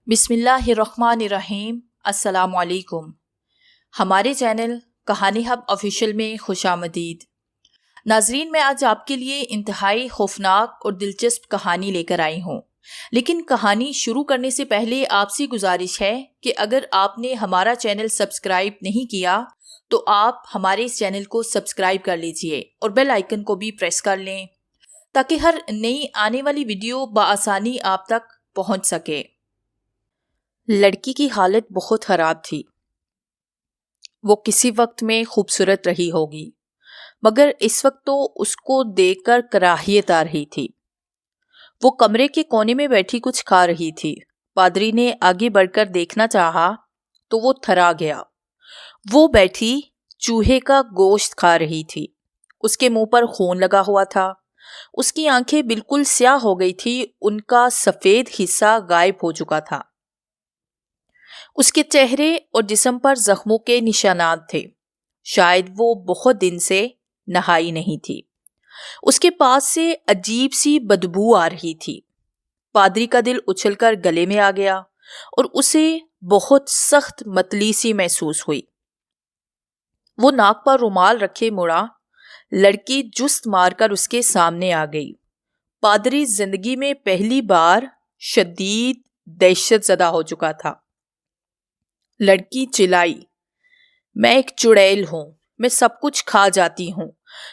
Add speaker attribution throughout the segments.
Speaker 1: بسم اللہ الرحمن الرحیم۔ السلام علیکم۔ ہمارے چینل کہانی ہب آفیشیل میں خوش آمدید۔ ناظرین، میں آج آپ کے لیے انتہائی خوفناک اور دلچسپ کہانی لے کر آئی ہوں، لیکن کہانی شروع کرنے سے پہلے آپ سے گزارش ہے کہ اگر آپ نے ہمارا چینل سبسکرائب نہیں کیا تو آپ ہمارے اس چینل کو سبسکرائب کر لیجئے اور بیل آئیکن کو بھی پریس کر لیں تاکہ ہر نئی آنے والی ویڈیو بآسانی آپ تک پہنچ سکے۔ لڑکی کی حالت بہت خراب تھی۔ وہ کسی وقت میں خوبصورت رہی ہوگی، مگر اس وقت تو اس کو دیکھ کر کراہیت آ رہی تھی۔ وہ کمرے کے کونے میں بیٹھی کچھ کھا رہی تھی۔ پادری نے آگے بڑھ کر دیکھنا چاہا تو وہ تھرا گیا۔ وہ بیٹھی چوہے کا گوشت کھا رہی تھی۔ اس کے منہ پر خون لگا ہوا تھا۔ اس کی آنکھیں بالکل سیاہ ہو گئی تھی، ان کا سفید حصہ غائب ہو چکا تھا۔ اس کے چہرے اور جسم پر زخموں کے نشانات تھے، شاید وہ بہت دن سے نہائی نہیں تھی۔ اس کے پاس سے عجیب سی بدبو آ رہی تھی۔ پادری کا دل اچھل کر گلے میں آ گیا اور اسے بہت سخت متلی سی محسوس ہوئی۔ وہ ناک پر رومال رکھے مڑا۔ لڑکی جست مار کر اس کے سامنے آ گئی۔ پادری زندگی میں پہلی بار شدید دہشت زدہ ہو چکا تھا۔ لڑکی چلائی، میں ایک چڑیل ہوں، میں سب کچھ کھا جاتی ہوں،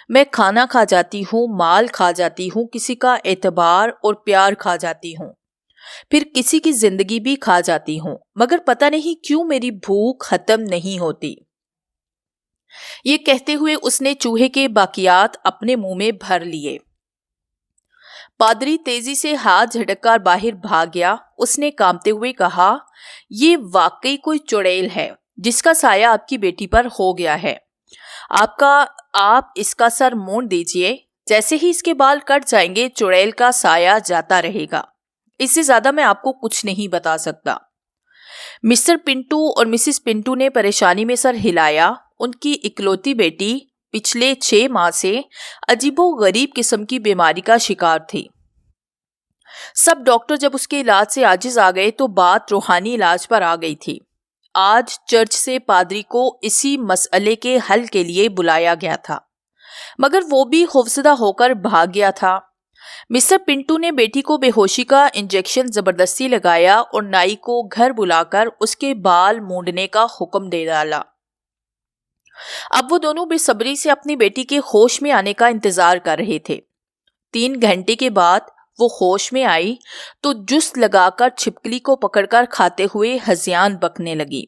Speaker 1: میں کھانا کھا جاتی ہوں، مال کھا جاتی ہوں، کسی کا اعتبار اور پیار کھا جاتی ہوں، پھر کسی کی زندگی بھی کھا جاتی ہوں، مگر پتہ نہیں کیوں میری بھوک ختم نہیں ہوتی۔ یہ کہتے ہوئے اس نے چوہے کے باقیات اپنے منہ میں بھر لیے۔ پادری تیزی سے ہاتھ جھٹک کر باہر بھاگ گیا۔ اس نے کانپتے ہوئے کہا، یہ واقعی کوئی چڑیل ہے جس کا سایہ آپ کی بیٹی پر ہو گیا ہے۔ آپ اس کا سر مونڈ دیجئے، جیسے ہی اس کے بال کٹ جائیں گے چڑیل کا سایہ جاتا رہے گا۔ اس سے زیادہ میں آپ کو کچھ نہیں بتا سکتا۔ مسٹر پنٹو اور مسز پنٹو نے پریشانی میں سر ہلایا۔ ان کی اکلوتی بیٹی پچھلے 6 ماہ سے عجیب و غریب قسم کی بیماری کا شکار تھی۔ سب ڈاکٹر جب اس کے علاج سے عاجز آ گئے تو بات روحانی علاج پر آ گئی تھی۔ آج چرچ سے پادری کو اسی مسئلے کے حل کے لیے بلایا گیا تھا، مگر وہ بھی خوفزدہ ہو کر بھاگ گیا تھا۔ مسٹر پنٹو نے بیٹی کو بے ہوشی کا انجیکشن زبردستی لگایا اور نائی کو گھر بلا کر اس کے بال مونڈنے کا حکم دے ڈالا۔ اب وہ دونوں بے صبری سے اپنی بیٹی کے ہوش میں آنے کا انتظار کر رہے تھے۔ 3 گھنٹے کے بعد وہ ہوش میں آئی تو جست لگا کر چھپکلی کو پکڑ کر کھاتے ہوئے ہذیان بکنے لگی۔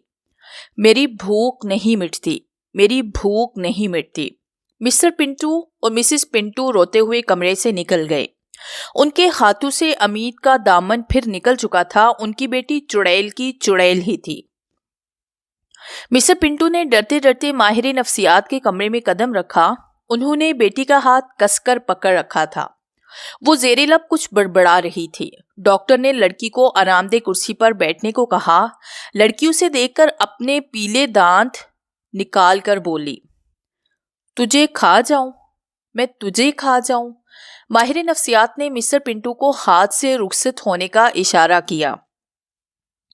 Speaker 1: میری بھوک نہیں مٹتی، میری بھوک نہیں مٹتی۔ مسٹر پنٹو اور مسز پنٹو روتے ہوئے کمرے سے نکل گئے۔ ان کے ہاتھوں سے امید کا دامن پھر نکل چکا تھا۔ ان کی بیٹی چڑیل کی چڑیل ہی تھی۔ مسٹر پنٹو نے ڈرتے ڈرتے ماہر نفسیات کے کمرے میں قدم رکھا۔ انہوں نے بیٹی کا ہاتھ کس کر پکڑ رکھا تھا۔ وہ زیر لب کچھ بڑبڑا رہی تھی۔ ڈاکٹر نے لڑکی کو آرام دہ کرسی پر بیٹھنے کو کہا۔ لڑکی اسے دیکھ کر اپنے پیلے دانت نکال کر بولی، تجھے کھا جاؤں، میں تجھے کھا جاؤں۔ ماہر نفسیات نے مسٹر پنٹو کو ہاتھ سے رخصت ہونے کا اشارہ کیا۔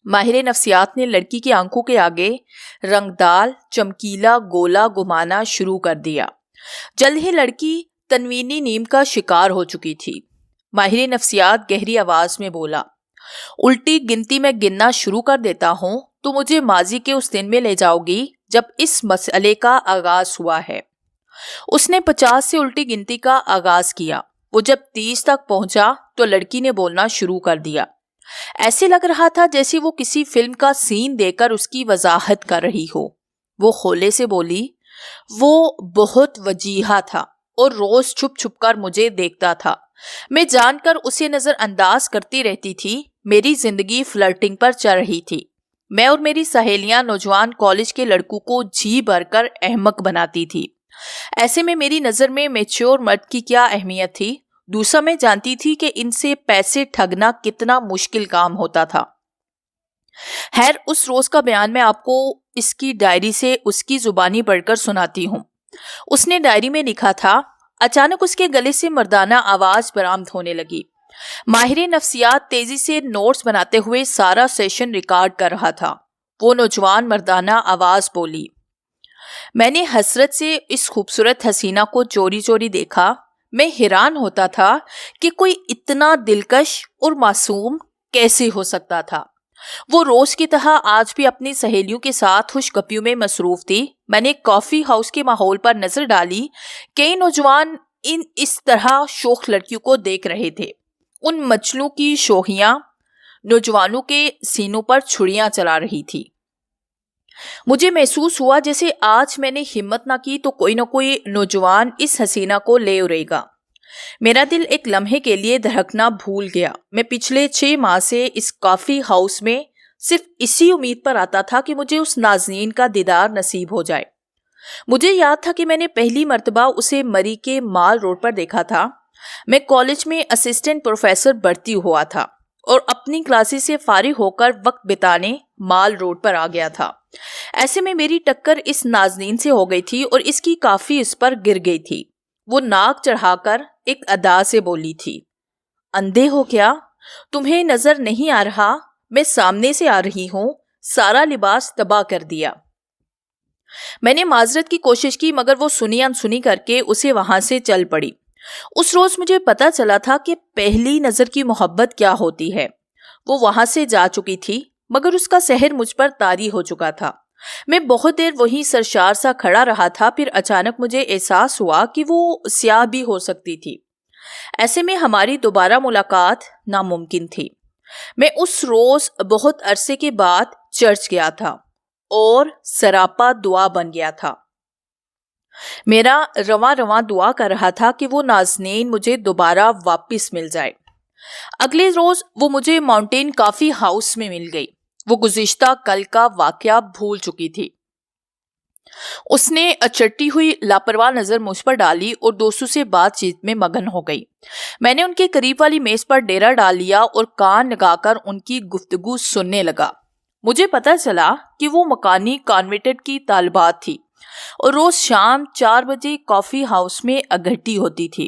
Speaker 1: ماہر نفسیات نے لڑکی کی آنکھوں کے آگے رنگدار چمکیلا گولا گھمانا شروع کر دیا۔ جلد ہی لڑکی تنوینی نیم کا شکار ہو چکی تھی۔ ماہر نفسیات گہری آواز میں بولا، الٹی گنتی میں گننا شروع کر دیتا ہوں تو مجھے ماضی کے اس دن میں لے جاؤ گی جب اس مسئلے کا آغاز ہوا ہے۔ اس نے 50 سے الٹی گنتی کا آغاز کیا۔ وہ جب 30 تک پہنچا تو لڑکی نے بولنا شروع کر دیا۔ ایسے لگ رہا تھا جیسے وہ کسی فلم کا سین دیکھ کر اس کی وضاحت کر رہی ہو۔ وہ کھولے سے بولی، وہ بہت وجیحہ تھا اور روز چھپ چھپ کر مجھے دیکھتا تھا۔ میں جان کر اسے نظر انداز کرتی رہتی تھی۔ میری زندگی فلرٹنگ پر چل رہی تھی۔ میں اور میری سہیلیاں نوجوان کالج کے لڑکوں کو جی بھر کر احمق بناتی تھی۔ ایسے میں میری نظر میں میچور مرد کی کیا اہمیت تھی؟ دوسرا میں جانتی تھی کہ ان سے پیسے ٹھگنا کتنا مشکل کام ہوتا تھا۔ خیر، اس روز کا بیان میں آپ کو اس کی ڈائری سے اس کی زبانی پڑھ کر سناتی ہوں۔ اس نے ڈائری میں لکھا تھا، اچانک اس کے گلے سے مردانہ آواز برآمد ہونے لگی، ماہر نفسیات تیزی سے نوٹس بناتے ہوئے سارا سیشن ریکارڈ کر رہا تھا۔ وہ نوجوان مردانہ آواز بولی، میں نے حسرت سے اس خوبصورت حسینہ کو چوری چوری دیکھا۔ میں حیران ہوتا تھا کہ کوئی اتنا دلکش اور معصوم کیسے ہو سکتا تھا۔ وہ روز کی طرح آج بھی اپنی سہیلیوں کے ساتھ خوش گپیوں میں مصروف تھی۔ میں نے کافی ہاؤس کے ماحول پر نظر ڈالی۔ کئی نوجوان اس طرح شوخ لڑکیوں کو دیکھ رہے تھے۔ ان مچلوں کی شوخیاں نوجوانوں کے سینوں پر چھڑیاں چلا رہی تھی۔ مجھے محسوس ہوا جیسے آج میں نے ہمت نہ کی تو کوئی نہ کوئی نوجوان اس حسینہ کو لے اڑے گا۔ میرا دل ایک لمحے کے لیے دھڑکنا بھول گیا۔ میں پچھلے 6 ماہ سے اس کافی ہاؤس میں صرف اسی امید پر آتا تھا کہ مجھے اس نازنین کا دیدار نصیب ہو جائے۔ مجھے یاد تھا کہ میں نے پہلی مرتبہ اسے مری کے مال روڈ پر دیکھا تھا۔ میں کالج میں اسسٹنٹ پروفیسر بھرتی ہوا تھا اور اپنی کلاسز سے فارغ ہو کر وقت بتانے مال روڈ پر آ گیا تھا۔ ایسے میں میری ٹکر اس نازنین سے ہو گئی تھی اور اس کی کافی اس پر گر گئی تھی۔ وہ ناک چڑھا کر ایک ادا سے بولی تھی، اندھے ہو کیا؟ تمہیں نظر نہیں آ رہا؟ میں سامنے سے آ رہی ہوں، سارا لباس تباہ کر دیا۔ میں نے معذرت کی کوشش کی مگر وہ سنی انسنی کر کے اسے وہاں سے چل پڑی۔ اس روز مجھے پتا چلا تھا کہ پہلی نظر کی محبت کیا ہوتی ہے۔ وہ وہاں سے جا چکی تھی مگر اس کا سحر مجھ پر طاری ہو چکا تھا۔ میں بہت دیر وہیں سرشار سا کھڑا رہا تھا، پھر اچانک مجھے احساس ہوا کہ وہ سیاہ بھی ہو سکتی تھی۔ ایسے میں ہماری دوبارہ ملاقات ناممکن تھی۔ میں اس روز بہت عرصے کے بعد چرچ گیا تھا اور سراپا دعا بن گیا تھا۔ میرا رواں رواں دعا کر رہا تھا کہ وہ نازنین مجھے دوبارہ واپس مل جائے۔ اگلے روز وہ مجھے ماؤنٹین کافی ہاؤس میں مل گئی۔ وہ گزشتہ کل کا واقعہ بھول چکی تھی۔ اس نے اچٹی ہوئی لاپرواہ نظر مجھ پر ڈالی اور دوستوں سے بات چیت میں مگن ہو گئی۔ میں نے ان کے قریب والی میز پر ڈیرا ڈال لیا اور کان لگا کر ان کی گفتگو سننے لگا۔ مجھے پتا چلا کہ وہ مکانی کانوینٹ کی طالبات تھی اور روز شام 4 بجے کافی ہاؤس میں اکٹھی ہوتی تھی۔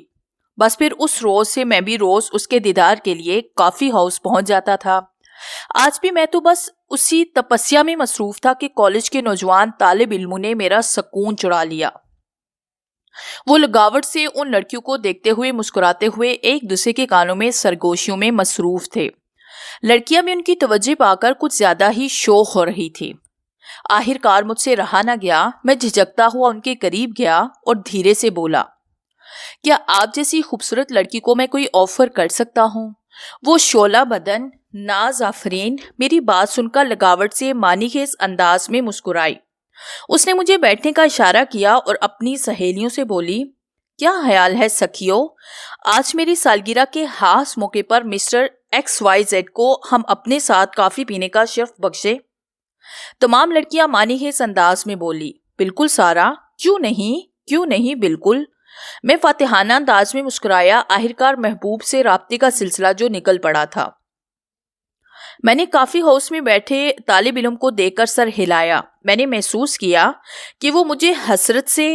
Speaker 1: بس پھر اس روز سے میں بھی روز اس کے دیدار کے لیے کافی ہاؤس پہنچ جاتا تھا۔ آج بھی میں تو بس اسی تپسیا میں مصروف تھا کہ کالج کے نوجوان طالب علموں نے میرا سکون چڑا لیا۔ وہ لگاوٹ سے ان لڑکیوں کو دیکھتے ہوئے مسکراتے ہوئے ایک دوسرے کے کانوں میں سرگوشیوں میں مصروف تھے۔ لڑکیاں بھی ان کی توجہ پا کر کچھ زیادہ ہی شوق ہو رہی تھی۔ آخر کار مجھ سے رہا نہ گیا، میں جھجکتا ہوا ان کے قریب گیا اور دھیرے سے بولا، کیا آپ جیسی خوبصورت لڑکی کو میں کوئی آفر کر سکتا ہوں؟ وہ شعلہ بدن ناز آفرین میری بات سن کر لگاوٹ سے معنی خیز انداز میں مسکرائی۔ اس نے مجھے بیٹھنے کا اشارہ کیا اور اپنی سہیلیوں سے بولی، کیا خیال ہے سکھیو، آج میری سالگرہ کے خاص موقع پر مسٹر XYZ کو ہم اپنے ساتھ کافی پینے کا شرف بخشے؟ تمام لڑکیاں معنی خیز انداز میں بولی، بالکل سارا، کیوں نہیں بالکل۔ میں فاتحانہ انداز میں مسکرایا۔ آخرکار محبوب سے رابطے کا سلسلہ جو نکل پڑا تھا۔ میں نے کافی ہاؤس میں بیٹھے طالب علم کو دیکھ کر سر ہلایا۔ میں نے محسوس کیا کہ وہ مجھے حسرت سے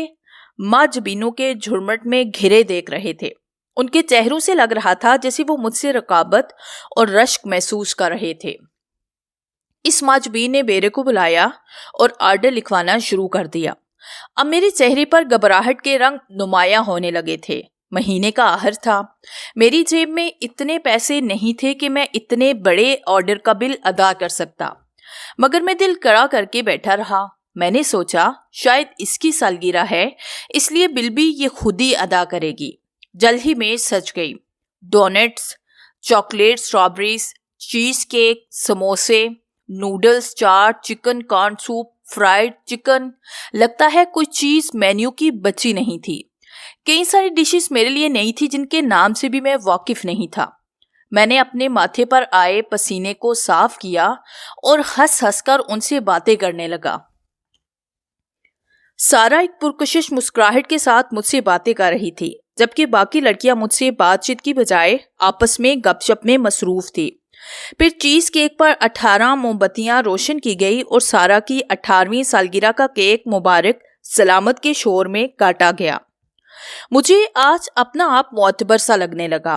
Speaker 1: ماجبینوں کے جھرمٹ میں گھرے دیکھ رہے تھے۔ ان کے چہروں سے لگ رہا تھا جیسے وہ مجھ سے رقابت اور رشک محسوس کر رہے تھے۔ اس ماجبین نے بیرے کو بلایا اور آرڈر لکھوانا شروع کر دیا۔ اب میرے چہرے پر گھبراہٹ کے رنگ نمایاں ہونے لگے تھے۔ مہینے کا آخر تھا۔ میری جیب میں اتنے پیسے نہیں تھے کہ میں اتنے بڑے آرڈر کا بل ادا کر سکتا، مگر میں دل کڑا کر کے بیٹھا رہا۔ میں نے سوچا شاید اس کی سالگرہ ہے، اس لیے بل بھی یہ خود ہی ادا کرے گی۔ جلد ہی میز سج گئی۔ ڈونٹس، چاکلیٹ، اسٹرابریز، چیز کیک، سموسے، نوڈلز، چاٹ، چکن کارن سوپ، فرائیڈ چکن، لگتا ہے کوئی چیز مینیو کی بچی نہیں تھی۔ کئی ساری ڈشز میرے لیے نئی تھی جن کے نام سے بھی میں واقف نہیں تھا۔ میں نے اپنے ماتھے پر آئے پسینے کو صاف کیا اور ہنس ہنس کر ان سے باتیں کرنے لگا۔ سارا ایک پرکشش مسکراہٹ کے ساتھ مجھ سے باتیں کر رہی تھی، جبکہ باقی لڑکیاں مجھ سے بات چیت کی بجائے آپس میں گپ شپ میں مصروف تھی۔ پھر چیز کیک پر 18 موم بتیاں روشن کی گئی اور سارا کی 18ویں سالگرہ کا کیک مبارک سلامت کے شور میں کاٹا گیا۔ مجھے آج اپنا آپ معتبر سا لگنے لگا۔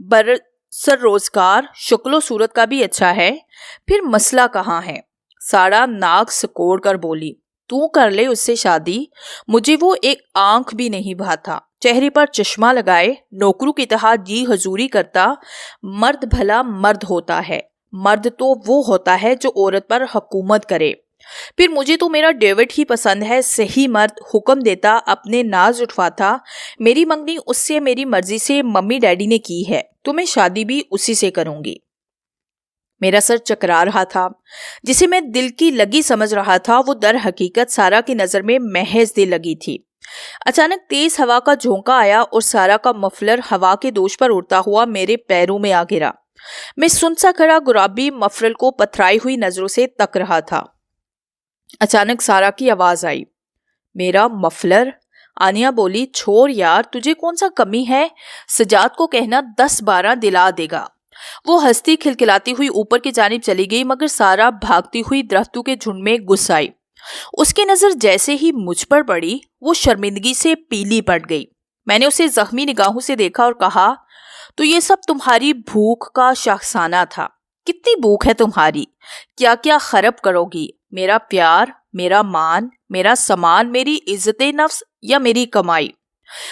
Speaker 1: برسر روزگار شکل و صورت کا بھی اچھا ہے، پھر مسئلہ کہاں ہے؟ سارا ناک سکوڑ کر بولی، تو کر لے اس سے شادی، مجھے وہ ایک آنکھ بھی نہیں بھاتا، چہرے پر چشمہ لگائے نوکروں کی طرح جی حضوری کرتا۔ مرد بھلا مرد ہوتا ہے، مرد تو وہ ہوتا ہے جو عورت پر حکومت کرے۔ پھر مجھے تو میرا ڈیوڈ ہی پسند ہے، صحیح مرد حکم دیتا، اپنے ناز اٹھواتا۔ میری منگنی اس سے میری مرضی سے ممی ڈیڈی نے کی ہے، تو میں شادی بھی اسی سے کروں گی۔ میرا سر چکرا رہا تھا، جسے میں دل کی لگی سمجھ رہا تھا وہ در حقیقت سارا کی نظر میں محض دل لگی تھی۔ اچانک تیز ہوا کا جھونکا آیا اور سارا کا مفلر ہوا کے دوش پر اڑتا ہوا میرے پیروں میں آ گرا۔ میں سنسا کھڑا گلابی مفرل کو پتھرائی ہوئی نظروں سے تک رہا تھا۔ اچانک سارا کی آواز آئی، میرا مفلر؟ آنیا بولی، چھوڑ یار، تجھے کون سا کمی ہے؟ سجاد کو کہنا 10-12 دلا دے گا۔ وہ ہنستی کھلکھلاتی ہوئی اوپر کی جانب چلی گئی، مگر سارا بھاگتی ہوئی درختوں کے جھنڈ میں گھس آئی۔ اس کی نظر جیسے ہی مجھ پر پڑی، وہ شرمندگی سے پیلی پڑ گئی۔ میں نے اسے زخمی نگاہوں سے دیکھا اور کہا، تو یہ سب تمہاری بھوک کا شاخسانہ تھا؟ کتنی بھوک ہے تمہاری؟ کیا کیا خراب کرو گی؟ میرا پیار، میرا مان، میرا سامان، میری عزت نفس یا میری کمائی؟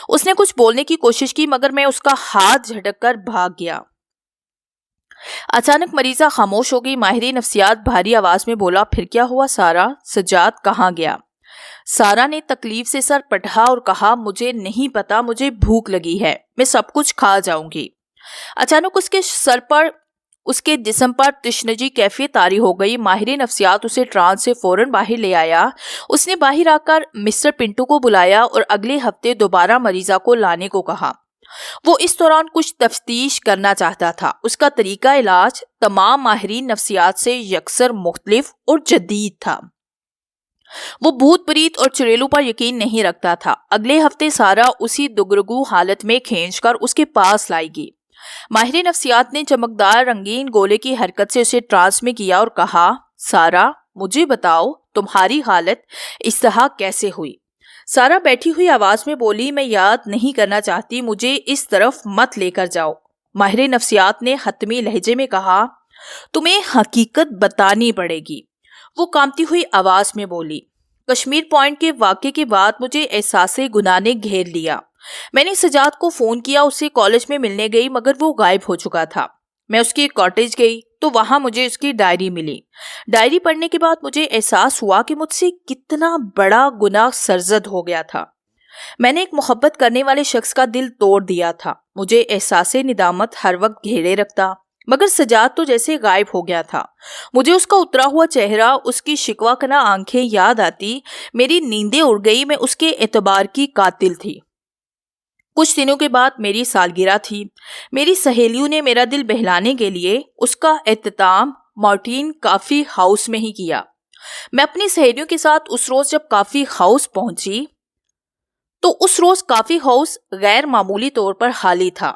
Speaker 1: اس نے کچھ بولنے کی کوشش کی، مگر میں اس کا ہاتھ جھٹک کر بھاگ گیا۔ اچانک مریضہ خاموش ہو گئی۔ ماہر نفسیات بھاری آواز میں بولا، پھر کیا ہوا سارا؟ سجاد کہاں گیا؟ سارا نے تکلیف سے سر پٹھا اور کہا، مجھے نہیں پتا، مجھے بھوک لگی ہے، میں سب کچھ کھا جاؤں گی۔ اچانک اس کے جسم پر تشنجی کیفیت طاری ہو گئی۔ ماہر نفسیات اسے ٹرانس سے فوراً باہر لے آیا۔ اس نے باہر آ کر مسٹر پنٹو کو بلایا اور اگلے ہفتے دوبارہ مریضہ کو لانے کو کہا۔ وہ اس دوران کچھ تفتیش کرنا چاہتا تھا۔ اس کا طریقہ علاج تمام ماہرین نفسیات سے یکسر مختلف اور جدید تھا۔ وہ بھوت پریت اور چڑیلوں پر یقین نہیں رکھتا تھا۔ اگلے ہفتے سارا اسی دگرگو حالت میں کھینچ کر اس کے پاس لائے گی۔ ماہر نفسیات نے چمکدار رنگین گولے کی حرکت سے اسے ٹرانس میں کیا اور کہا، سارا مجھے بتاؤ تمہاری حالت اس طرح کیسے ہوئی؟ سارا بیٹھی ہوئی آواز میں بولی، میں یاد نہیں کرنا چاہتی، مجھے اس طرف مت لے کر جاؤ۔ ماہر نفسیات نے حتمی لہجے میں کہا، تمہیں حقیقت بتانی پڑے گی۔ وہ کانپتی ہوئی آواز میں بولی، کشمیر پوائنٹ کے واقعے کے بعد مجھے احساس گناہ نے گھیر لیا۔ میں نے سجاد کو فون کیا، اسے کالج میں ملنے گئی، مگر وہ غائب ہو چکا تھا۔ میں اس کی کاٹیج گئی تو وہاں مجھے اس کی ڈائری ملی۔ ڈائری پڑھنے کے بعد مجھے احساس ہوا کہ مجھ سے کتنا بڑا گناہ سرزد ہو گیا تھا۔ میں نے ایک محبت کرنے والے شخص کا دل توڑ دیا تھا۔ مجھے احساس ندامت ہر وقت گھیرے رکھتا، مگر سجاد تو جیسے غائب ہو گیا تھا۔ مجھے اس کا اترا ہوا چہرہ، اس کی شکوہ کناں آنکھیں یاد آتی۔ میری نیندیں اڑ گئی، میں اس کے اعتبار کی قاتل تھی۔ کچھ دنوں کے بعد میری سالگرہ تھی۔ میری سہیلیوں نے میرا دل بہلانے کے لیے اس کا اختتام مارٹین کافی ہاؤس میں ہی کیا۔ میں اپنی سہیلیوں کے ساتھ اس روز جب کافی ہاؤس پہنچی تو اس روز کافی ہاؤس غیر معمولی طور پر خالی تھا۔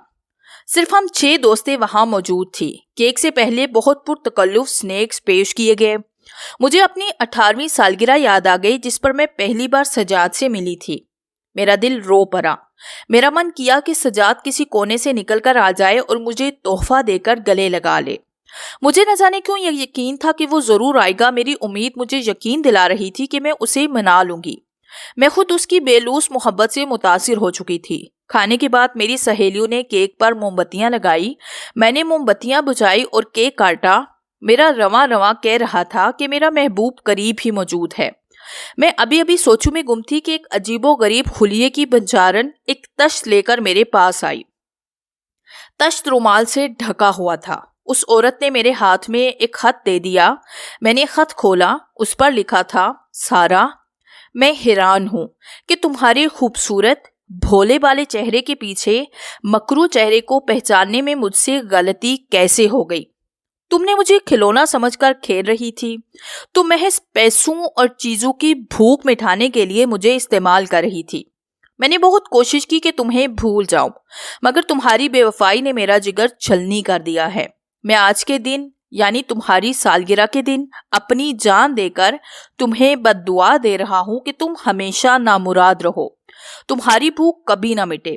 Speaker 1: صرف ہم 6 دوستیں وہاں موجود تھی۔ کیک سے پہلے بہت پرتکلف سنیکس پیش کیے گئے۔ مجھے اپنی 18ویں سالگرہ یاد آ گئی جس پر میں پہلی بار سجاد سے ملی تھی۔ میرا دل رو پڑا۔ میرا من کیا کہ سجاد کسی کونے سے نکل کر آ جائے اور مجھے تحفہ دے کر گلے لگا لے۔ مجھے نہ جانے کیوں یہ یقین تھا کہ وہ ضرور آئے گا۔ میری امید مجھے یقین دلا رہی تھی کہ میں اسے منا لوں گی۔ میں خود اس کی بے لوث محبت سے متاثر ہو چکی تھی۔ کھانے کے بعد میری سہیلیوں نے کیک پر موم بتیاں لگائی۔ میں نے موم بتیاں بجھائی اور کیک کاٹا۔ میرا رواں رواں کہہ رہا تھا کہ میرا محبوب قریب ہی موجود ہے۔ میں ابھی سوچوں میں گم تھی کہ ایک عجیب و غریب خلیے کی بنجارن ایک تشت لے کر میرے پاس آئی۔ تشت رومال سے ڈھکا ہوا تھا۔ اس عورت نے میرے ہاتھ میں ایک خط دے دیا۔ میں نے خط کھولا، اس پر لکھا تھا، سارا، میں حیران ہوں کہ تمہارے خوبصورت بھولے والے چہرے کے پیچھے مکروہ چہرے کو پہچاننے میں مجھ سے غلطی کیسے ہو گئی۔ تم نے مجھے کھلونا سمجھ کر کھیل رہی تھی۔ تم محض پیسوں اور چیزوں کی بھوک مٹانے کے لیے مجھے استعمال کر رہی تھی۔ میں نے بہت کوشش کی کہ تمہیں بھول جاؤں، مگر تمہاری بے وفائی نے میرا جگر چھلنی کر دیا ہے۔ میں آج کے دن، یعنی تمہاری سالگرہ کے دن، اپنی جان دے کر تمہیں بد دعا دے رہا ہوں کہ تم ہمیشہ نامراد رہو، تمہاری بھوک کبھی نہ مٹے۔